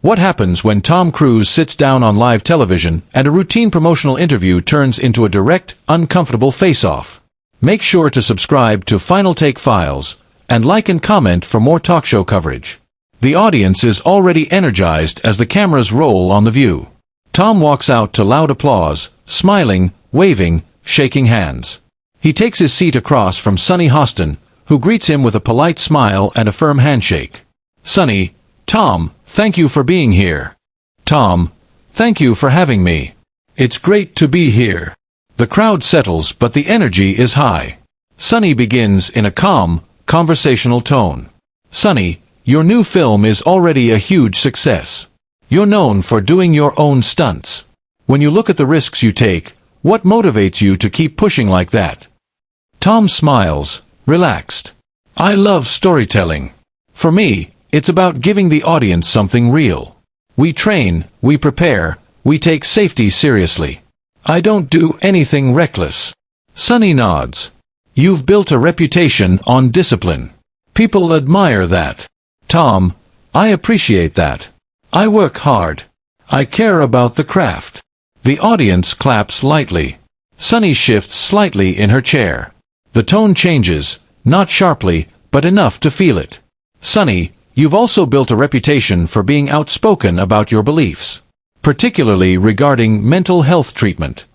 What happens when Tom Cruise sits down on live television and a routine promotional interview turns into a direct, uncomfortable face-off? Make sure to subscribe to Final Take Files, and like and comment for more talk show coverage. The audience is already energized as the cameras roll on The View. Tom walks out to loud applause, smiling, waving, shaking hands. He takes his seat across from Sunny Hostin, who greets him with a polite smile and a firm handshake. Sunny: Tom, thank you for being here. Tom: thank you for having me. It's great to be here. The crowd settles, but the energy is high. Sunny begins in a calm, conversational tone. Sunny, your new film is already a huge success. You're known for doing your own stunts. When you look at the risks you take, what motivates you to keep pushing like that? Tom smiles, relaxed. I love storytelling. For me, it's about giving the audience something real. We train, we prepare, we take safety seriously. I don't do anything reckless. Sunny nods. You've built a reputation on discipline. People admire that. Tom: I appreciate that. I work hard. I care about the craft. The audience claps lightly. Sunny shifts slightly in her chair. The tone changes, not sharply, but enough to feel it. Sunny, you've also built a reputation for being outspoken about your beliefs, particularly regarding mental health treatment.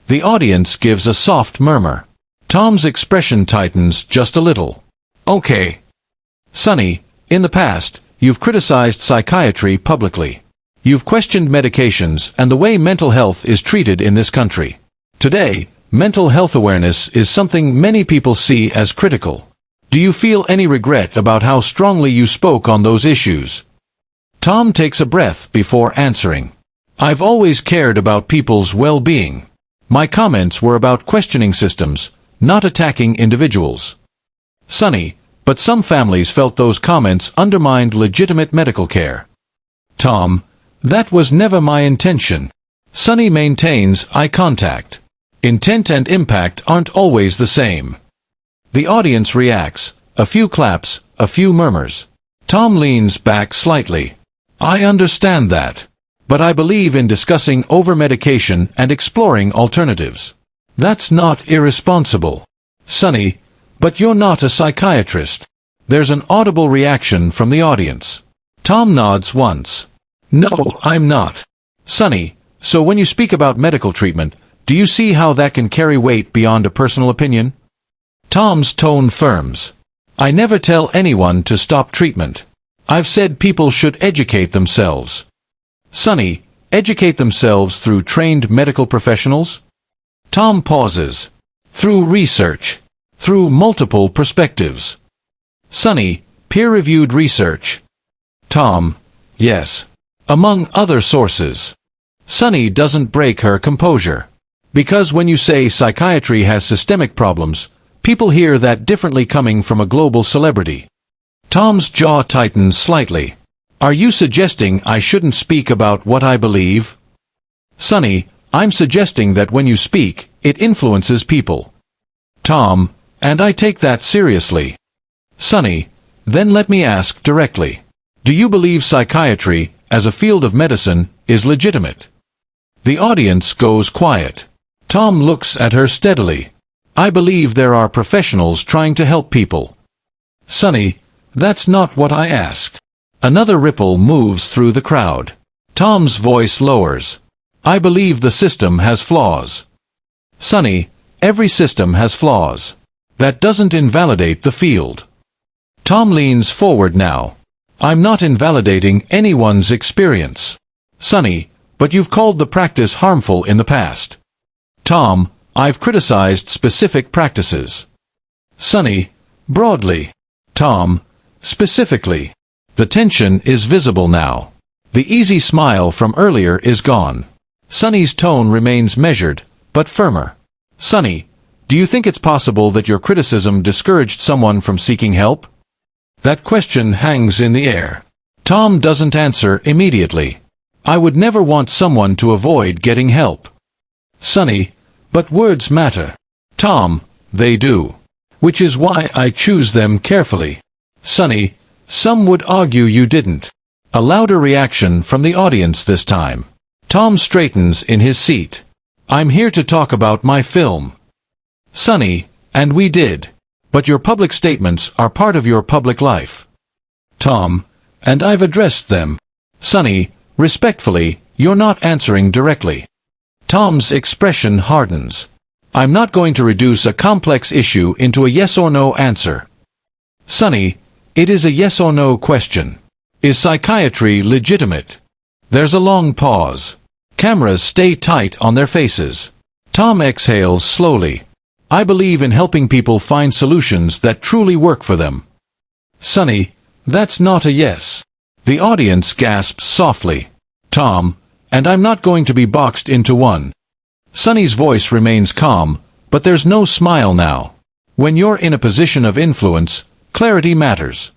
The audience gives a soft murmur. Tom's expression tightens just a little. Okay. Sunny, in the past, you've criticized psychiatry publicly. You've questioned medications and the way mental health is treated in this country. Today, mental health awareness is something many people see as critical. Do you feel any regret about how strongly you spoke on those issues? Tom takes a breath before answering. I've always cared about people's well-being. My comments were about questioning systems, not attacking individuals. Sunny: but some families felt those comments undermined legitimate medical care. Tom: that was never my intention. Sunny maintains eye contact. Intent and impact aren't always the same. The audience reacts, a few claps, a few murmurs. Tom leans back slightly. I understand that. But I believe in discussing over-medication and exploring alternatives. That's not irresponsible. Sunny: but you're not a psychiatrist. There's an audible reaction from the audience. Tom nods once. No, I'm not. Sunny: so when you speak about medical treatment, do you see how that can carry weight beyond a personal opinion? Tom's tone firms. I never tell anyone to stop treatment. I've said people should educate themselves. Sunny: educate themselves through trained medical professionals? Tom pauses. Through research. Through multiple perspectives. Sunny: peer-reviewed research. Tom: yes. Among other sources. Sunny doesn't break her composure. Because when you say psychiatry has systemic problems, people hear that differently coming from a global celebrity. Tom's jaw tightens slightly. Are you suggesting I shouldn't speak about what I believe? Sunny: I'm suggesting that when you speak, it influences people. Tom: and I take that seriously. Sunny: then let me ask directly. Do you believe psychiatry, as a field of medicine, is legitimate? The audience goes quiet. Tom looks at her steadily. I believe there are professionals trying to help people. Sunny: that's not what I asked. Another ripple moves through the crowd. Tom's voice lowers. I believe the system has flaws. Sunny: every system has flaws. That doesn't invalidate the field. Tom leans forward now. I'm not invalidating anyone's experience. Sunny: but you've called the practice harmful in the past. Tom: I've criticized specific practices. Sunny: broadly. Tom: specifically. The tension is visible now. The easy smile from earlier is gone. Sunny's tone remains measured, but firmer. Sunny: do you think it's possible that your criticism discouraged someone from seeking help? That question hangs in the air. Tom doesn't answer immediately. I would never want someone to avoid getting help. Sunny: but words matter. Tom: they do. Which is why I choose them carefully. Sunny: some would argue you didn't. A louder reaction from the audience this time. Tom straightens in his seat. I'm here to talk about my film. Sunny, and we did. But your public statements are part of your public life. Tom, and I've addressed them. Sunny, respectfully, you're not answering directly. Tom's expression hardens. I'm not going to reduce a complex issue into a yes or no answer. Sunny, it is a yes or no question. Is psychiatry legitimate? There's a long pause. Cameras stay tight on their faces. Tom exhales slowly. I believe in helping people find solutions that truly work for them. Sunny, that's not a yes. The audience gasps softly. Tom, and I'm not going to be boxed into one. Sunny's voice remains calm, but there's no smile now. When you're in a position of influence, clarity matters.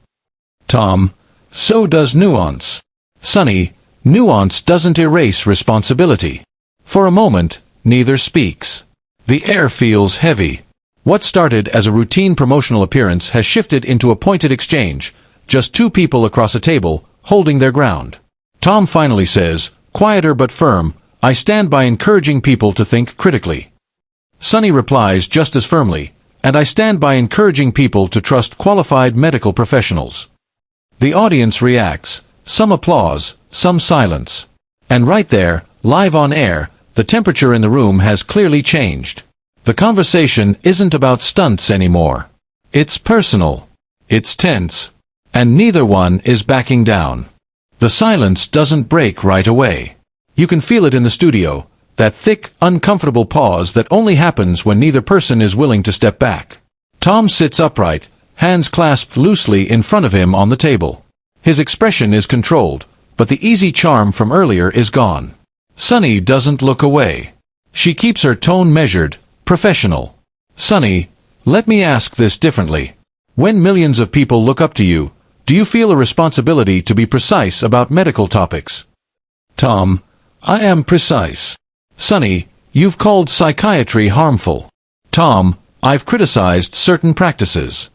Tom, so does nuance. Sunny, nuance doesn't erase responsibility. For a moment, neither speaks. The air feels heavy. What started as a routine promotional appearance has shifted into a pointed exchange, just two people across a table, holding their ground. Tom finally says, quieter but firm, I stand by encouraging people to think critically. Sunny replies just as firmly, and I stand by encouraging people to trust qualified medical professionals. The audience reacts, some applause, some silence. And right there, live on air, the temperature in the room has clearly changed. The conversation isn't about stunts anymore. It's personal. It's tense. And neither one is backing down. The silence doesn't break right away. You can feel it in the studio, that thick, uncomfortable pause that only happens when neither person is willing to step back. Tom sits upright, hands clasped loosely in front of him on the table. His expression is controlled, but the easy charm from earlier is gone. Sunny doesn't look away. She keeps her tone measured, professional. Sunny, let me ask this differently. When millions of people look up to you, do you feel a responsibility to be precise about medical topics? Tom, I am precise. Sunny, you've called psychiatry harmful. Tom, I've criticized certain practices.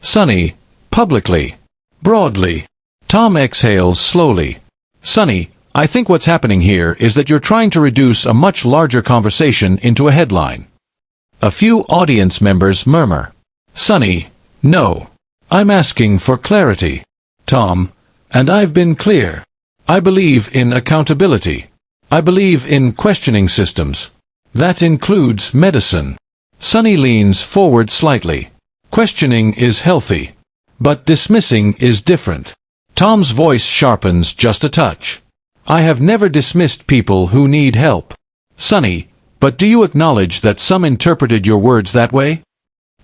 Sunny, publicly. Broadly. Tom exhales slowly. Sunny, I think what's happening here is that you're trying to reduce a much larger conversation into a headline. A few audience members murmur. Sunny, no. I'm asking for clarity. Tom, and I've been clear. I believe in accountability. I believe in questioning systems. That includes medicine. Sunny leans forward slightly. Questioning is healthy. But dismissing is different. Tom's voice sharpens just a touch. I have never dismissed people who need help. Sunny, but do you acknowledge that some interpreted your words that way?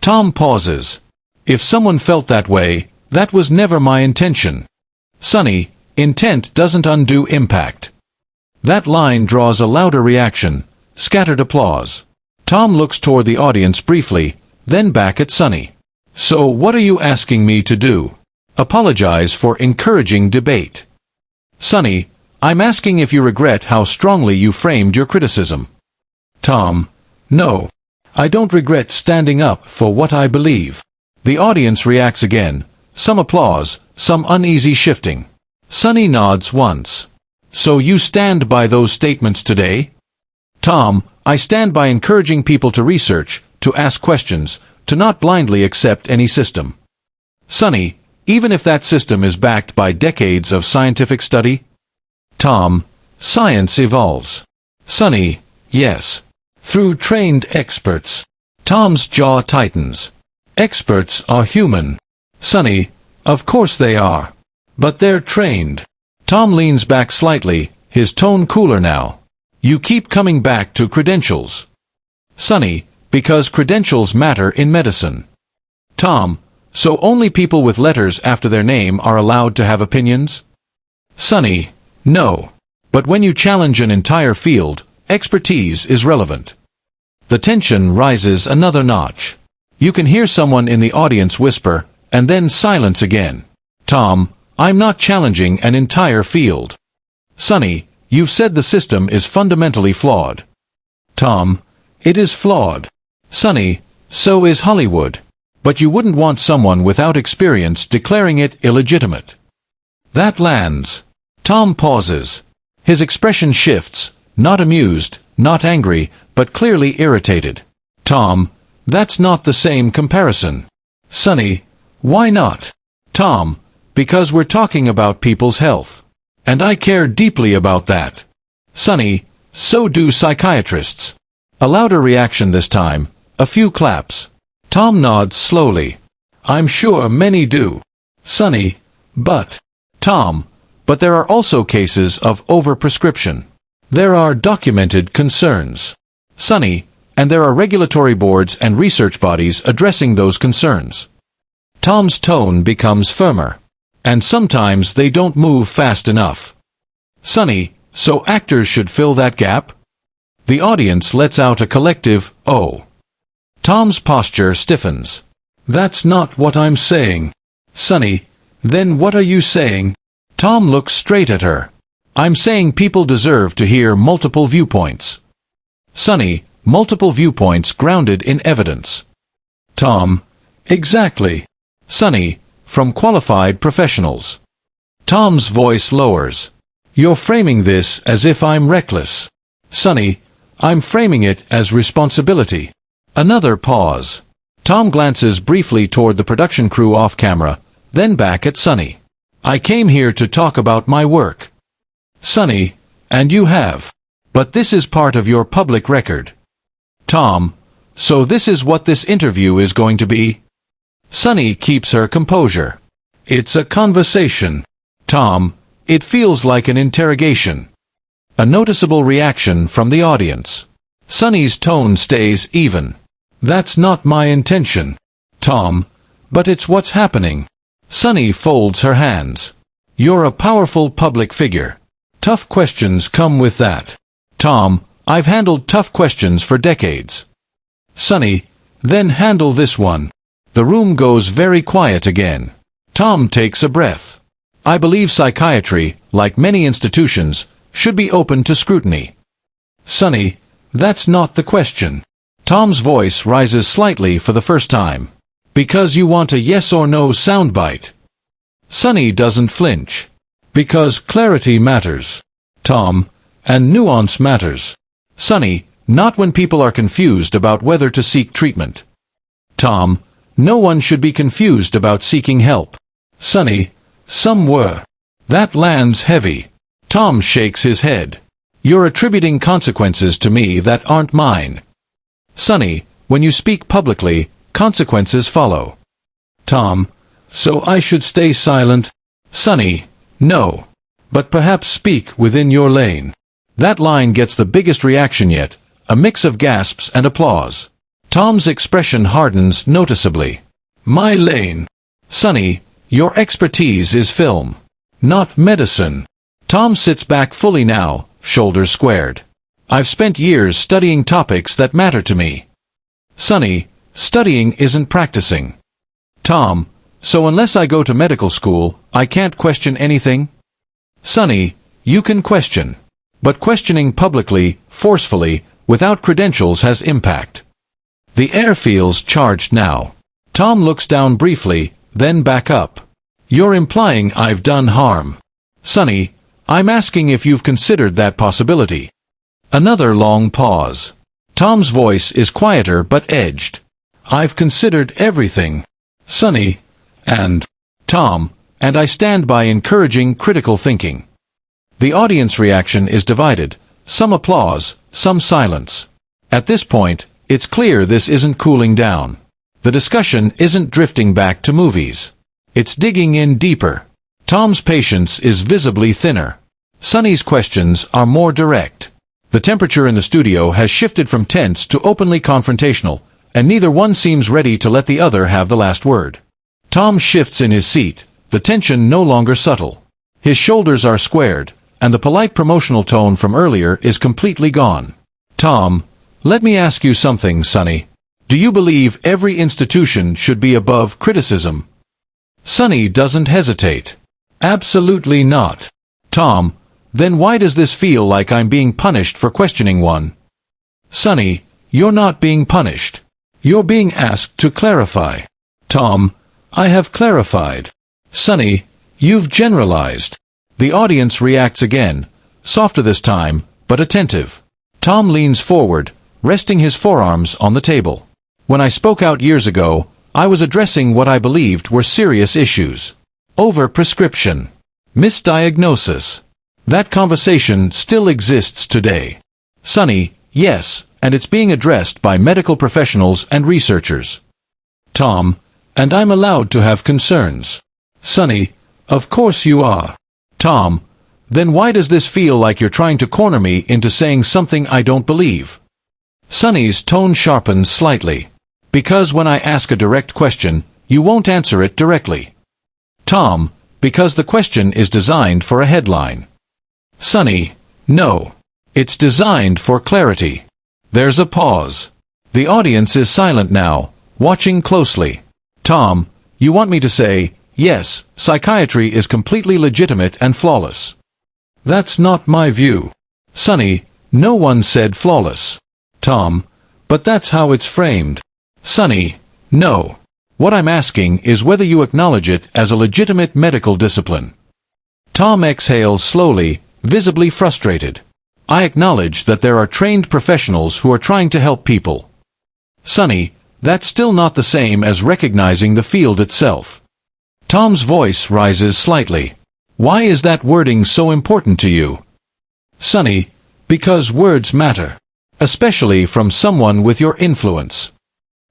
Tom pauses. If someone felt that way, that was never my intention. Sunny, intent doesn't undo impact. That line draws a louder reaction, scattered applause. Tom looks toward the audience briefly, then back at Sunny. So what are you asking me to do? Apologize for encouraging debate. Sunny, I'm asking if you regret how strongly you framed your criticism. Tom, no. I don't regret standing up for what I believe. The audience reacts again, some applause, some uneasy shifting. Sunny nods once. So you stand by those statements today? Tom, I stand by encouraging people to research, to ask questions, to not blindly accept any system. Sunny, even if that system is backed by decades of scientific study? Tom, science evolves. Sunny, yes. Through trained experts. Tom's jaw tightens. Experts are human. Sunny, of course they are. But they're trained. Tom leans back slightly, his tone cooler now. You keep coming back to credentials. Sunny, because credentials matter in medicine. Tom, so only people with letters after their name are allowed to have opinions? Sunny, no. But when you challenge an entire field, expertise is relevant. The tension rises another notch. You can hear someone in the audience whisper, and then silence again. Tom, I'm not challenging an entire field. Sunny, you've said the system is fundamentally flawed. Tom, it is flawed. Sunny, so is Hollywood. But you wouldn't want someone without experience declaring it illegitimate. That lands. Tom pauses. His expression shifts, not amused, not angry, but clearly irritated. Tom, that's not the same comparison. Sunny, why not? Tom, because we're talking about people's health. And I care deeply about that. Sunny, so do psychiatrists. A louder reaction this time, a few claps. Tom nods slowly. I'm sure many do. Sunny, but. Tom, but there are also cases of overprescription. There are documented concerns. Sunny, and there are regulatory boards and research bodies addressing those concerns. Tom's tone becomes firmer. And sometimes they don't move fast enough. Sunny, so actors should fill that gap? The audience lets out a collective, "Oh." Tom's posture stiffens. That's not what I'm saying. Sunny, then what are you saying? Tom looks straight at her. I'm saying people deserve to hear multiple viewpoints. Sunny, multiple viewpoints grounded in evidence. Tom, exactly. Sunny, from qualified professionals. Tom's voice lowers. You're framing this as if I'm reckless. Sunny, I'm framing it as responsibility. Another pause. Tom glances briefly toward the production crew off camera, then back at Sunny. I came here to talk about my work. Sunny, and you have. But this is part of your public record. Tom, so this is what this interview is going to be? Sunny keeps her composure. It's a conversation. Tom, it feels like an interrogation. A noticeable reaction from the audience. Sunny's tone stays even. That's not my intention. Tom, but it's what's happening. Sunny folds her hands. You're a powerful public figure. Tough questions come with that. Tom, I've handled tough questions for decades. Sunny, then handle this one. The room goes very quiet again. Tom takes a breath. I believe psychiatry, like many institutions, should be open to scrutiny. Sunny, that's not the question. Tom's voice rises slightly for the first time. Because you want a yes or no soundbite. Sunny doesn't flinch. Because clarity matters. Tom, and nuance matters. Sunny, not when people are confused about whether to seek treatment. Tom, no one should be confused about seeking help. Sunny, some were. That lands heavy. Tom shakes his head. You're attributing consequences to me that aren't mine. Sunny, when you speak publicly, consequences follow. Tom, so I should stay silent? Sunny, no. But perhaps speak within your lane. That line gets the biggest reaction yet, a mix of gasps and applause. Tom's expression hardens noticeably. My lane. Sunny, your expertise is film, not medicine. Tom sits back fully now, shoulders squared. I've spent years studying topics that matter to me. Sunny, studying isn't practicing. Tom, so unless I go to medical school, I can't question anything? Sunny, you can question. But questioning publicly, forcefully, without credentials has impact. The air feels charged now. Tom looks down briefly, then back up. You're implying I've done harm. Sunny, I'm asking if you've considered that possibility. Another long pause. Tom's voice is quieter but edged. I've considered everything. Sunny, and Tom, and I stand by encouraging critical thinking. The audience reaction is divided, some applause, some silence. At this point, it's clear this isn't cooling down. The discussion isn't drifting back to movies. It's digging in deeper. Tom's patience is visibly thinner. Sunny's questions are more direct. The temperature in the studio has shifted from tense to openly confrontational, and neither one seems ready to let the other have the last word. Tom shifts in his seat, the tension no longer subtle. His shoulders are squared, and the polite promotional tone from earlier is completely gone. Tom, let me ask you something, Sunny. Do you believe every institution should be above criticism? Sunny doesn't hesitate. Absolutely not. Tom, then why does this feel like I'm being punished for questioning one? Sunny, you're not being punished. You're being asked to clarify. Tom, I have clarified. Sunny, you've generalized. The audience reacts again, softer this time, but attentive. Tom leans forward, resting his forearms on the table. When I spoke out years ago, I was addressing what I believed were serious issues. Overprescription. Misdiagnosis. That conversation still exists today. Sunny, yes, and it's being addressed by medical professionals and researchers. Tom, and I'm allowed to have concerns. Sunny, of course you are. Tom, then why does this feel like you're trying to corner me into saying something I don't believe? Sunny's tone sharpens slightly. Because when I ask a direct question, you won't answer it directly. Tom, because the question is designed for a headline. Sunny, no. It's designed for clarity. There's a pause. The audience is silent now, watching closely. Tom, you want me to say, yes, psychiatry is completely legitimate and flawless. That's not my view. Sunny, no one said flawless. Tom, but that's how it's framed. Sunny, no. What I'm asking is whether you acknowledge it as a legitimate medical discipline. Tom exhales slowly, visibly frustrated. I acknowledge that there are trained professionals who are trying to help people. Sunny, that's still not the same as recognizing the field itself. Tom's voice rises slightly. Why is that wording so important to you? Sunny, because words matter. Especially from someone with your influence.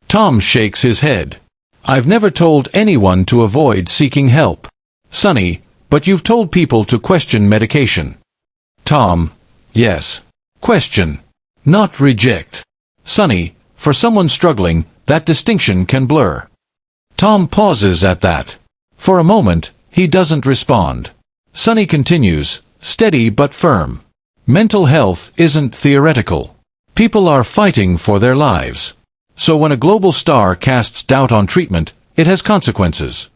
Tom shakes his head. I've never told anyone to avoid seeking help. Sunny, but you've told people to question medication. Tom, yes. Question. Not reject. Sunny, for someone struggling, that distinction can blur. Tom pauses at that. For a moment, he doesn't respond. Sunny continues, steady but firm. Mental health isn't theoretical. People are fighting for their lives. So when a global star casts doubt on treatment, it has consequences.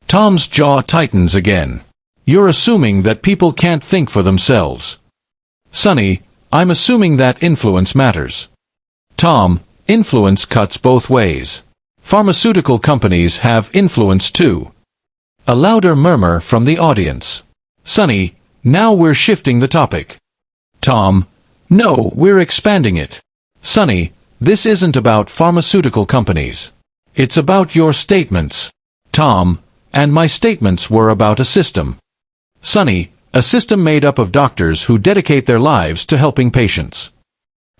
Tom's jaw tightens again. You're assuming that people can't think for themselves. Sunny, I'm assuming that influence matters. Tom, influence cuts both ways. Pharmaceutical companies have influence too. A louder murmur from the audience. Sunny, now we're shifting the topic. Tom, no, we're expanding it. Sunny, this isn't about pharmaceutical companies. It's about your statements. Tom, and my statements were about a system. Sunny, a system made up of doctors who dedicate their lives to helping patients.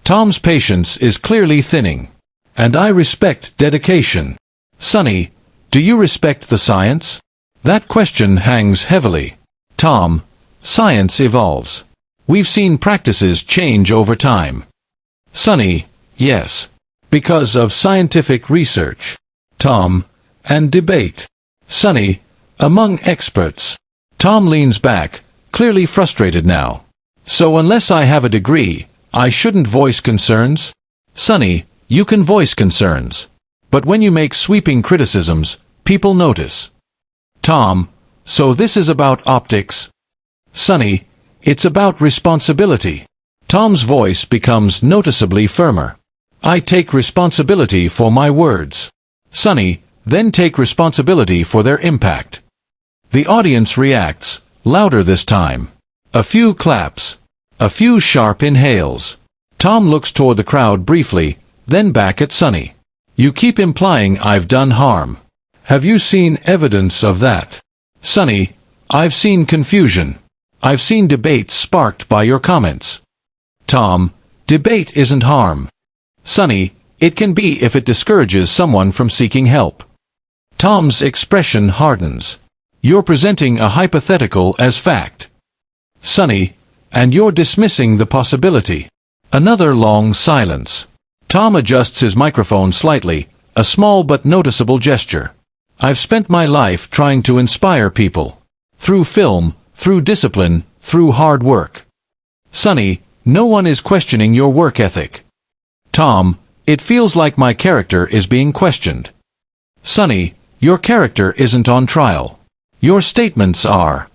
Tom's patience is clearly thinning. And I respect dedication. Sunny, do you respect the science? That question hangs heavily. Tom, science evolves. We've seen practices change over time. Sunny, yes. Because of scientific research. Tom, and debate. Sunny, among experts. Tom leans back, clearly frustrated now. So unless I have a degree, I shouldn't voice concerns? Sunny, you can voice concerns. But when you make sweeping criticisms, people notice. Tom, so this is about optics? Sunny, it's about responsibility. Tom's voice becomes noticeably firmer. I take responsibility for my words. Sunny, then take responsibility for their impact. The audience reacts, louder this time. A few claps. A few sharp inhales. Tom looks toward the crowd briefly, then back at Sunny. You keep implying I've done harm. Have you seen evidence of that? Sunny, I've seen confusion. I've seen debates sparked by your comments. Tom, debate isn't harm. Sunny, it can be if it discourages someone from seeking help. Tom's expression hardens. You're presenting a hypothetical as fact. Sunny, and you're dismissing the possibility. Another long silence. Tom adjusts his microphone slightly, a small but noticeable gesture. I've spent my life trying to inspire people. Through film, through discipline, through hard work. Sunny, no one is questioning your work ethic. Tom, it feels like my character is being questioned. Sunny, your character isn't on trial. Your statements are.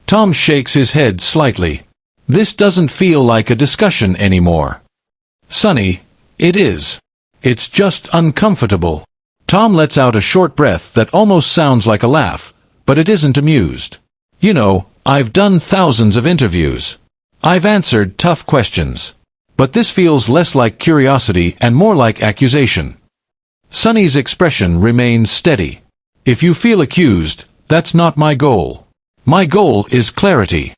Tom shakes his head slightly. This doesn't feel like a discussion anymore. Sunny, it is. It's just uncomfortable. Tom lets out a short breath that almost sounds like a laugh, but it isn't amused. You know, I've done thousands of interviews. I've answered tough questions. But this feels less like curiosity and more like accusation. Sunny's expression remains steady. If you feel accused, that's not my goal. My goal is clarity.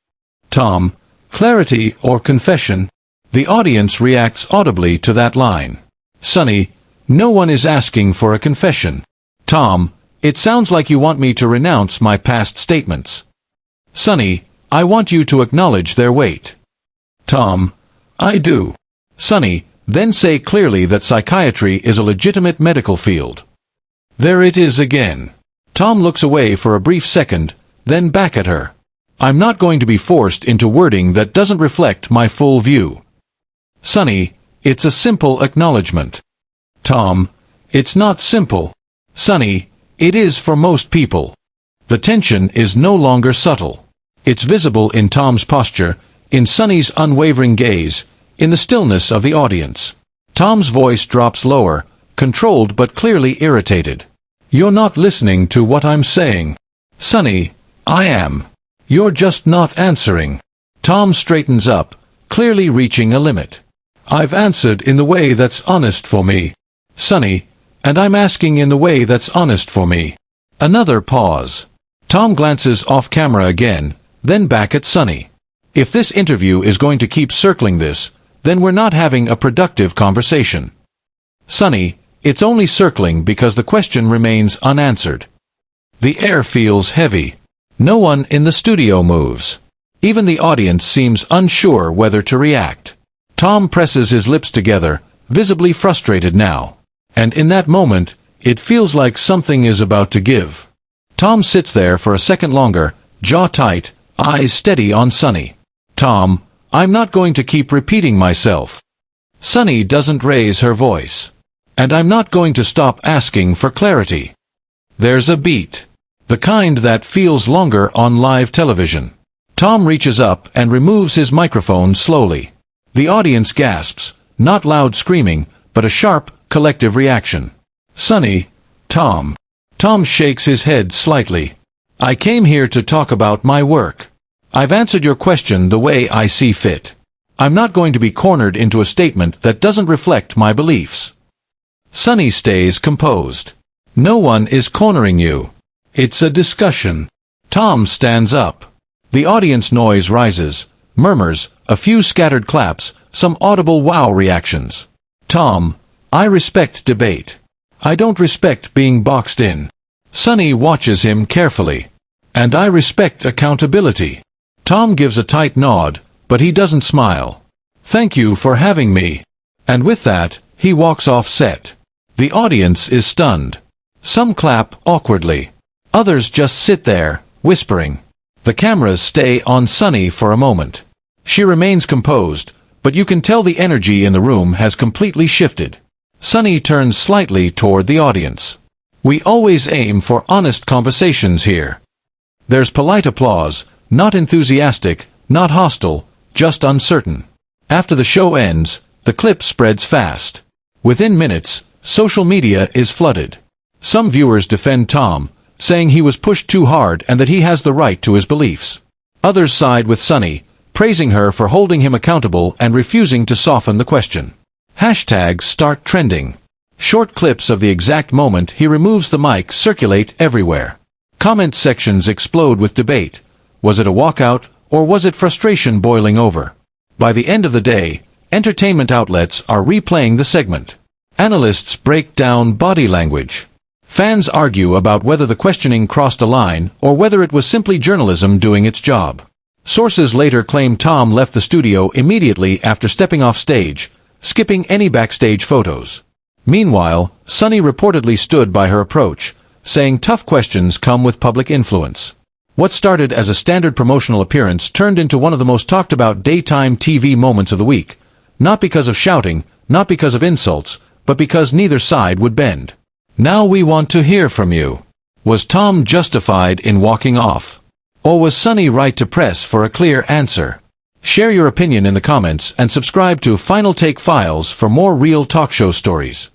Tom, clarity or confession? The audience reacts audibly to that line. Sunny, no one is asking for a confession. Tom, it sounds like you want me to renounce my past statements. Sunny, I want you to acknowledge their weight. Tom, I do. Sunny, then say clearly that psychiatry is a legitimate medical field. There it is again. Tom looks away for a brief second, then back at her. I'm not going to be forced into wording that doesn't reflect my full view. Sunny, it's a simple acknowledgement. Tom, it's not simple. Sunny, it is for most people. The tension is no longer subtle. It's visible in Tom's posture, in Sunny's unwavering gaze, in the stillness of the audience. Tom's voice drops lower, controlled but clearly irritated. You're not listening to what I'm saying. Sunny, I am. You're just not answering. Tom straightens up, clearly reaching a limit. I've answered in the way that's honest for me. Sunny, and I'm asking in the way that's honest for me. Another pause. Tom glances off camera again, then back at Sunny. If this interview is going to keep circling this, then we're not having a productive conversation. Sunny, it's only circling because the question remains unanswered. The air feels heavy. No one in the studio moves. Even the audience seems unsure whether to react. Tom presses his lips together, visibly frustrated now. And in that moment, it feels like something is about to give. Tom sits there for a second longer, jaw tight, eyes steady on Sunny. Tom, I'm not going to keep repeating myself. Sunny doesn't raise her voice. And I'm not going to stop asking for clarity. There's a beat. The kind that feels longer on live television. Tom reaches up and removes his microphone slowly. The audience gasps, not loud screaming, but a sharp, collective reaction. Sunny, Tom. Tom shakes his head slightly. I came here to talk about my work. I've answered your question the way I see fit. I'm not going to be cornered into a statement that doesn't reflect my beliefs. Sunny stays composed. No one is cornering you. It's a discussion. Tom stands up. The audience noise rises, murmurs, a few scattered claps, some audible wow reactions. Tom, I respect debate. I don't respect being boxed in. Sunny watches him carefully. And I respect accountability. Tom gives a tight nod, but he doesn't smile. Thank you for having me. And with that, he walks off set. The audience is stunned. Some clap awkwardly. Others just sit there, whispering. The cameras stay on Sunny for a moment. She remains composed, but you can tell the energy in the room has completely shifted. Sunny turns slightly toward the audience. We always aim for honest conversations here. There's polite applause, not enthusiastic, not hostile, just uncertain. After the show ends, the clip spreads fast. Within minutes, social media is flooded. Some viewers defend Tom, saying he was pushed too hard and that he has the right to his beliefs. Others side with Sunny, praising her for holding him accountable and refusing to soften the question. Hashtags start trending. Short clips of the exact moment he removes the mic circulate everywhere. Comment sections explode with debate. Was it a walkout, or was it frustration boiling over? By the end of the day, entertainment outlets are replaying the segment. Analysts break down body language. Fans argue about whether the questioning crossed a line or whether it was simply journalism doing its job. Sources later claim Tom left the studio immediately after stepping off stage, skipping any backstage photos. Meanwhile, Sunny reportedly stood by her approach, saying tough questions come with public influence. What started as a standard promotional appearance turned into one of the most talked about daytime TV moments of the week, not because of shouting, not because of insults, but because neither side would bend. Now we want to hear from you. Was Tom justified in walking off? Or was Sunny right to press for a clear answer? Share your opinion in the comments and subscribe to Final Take Files for more real talk show stories.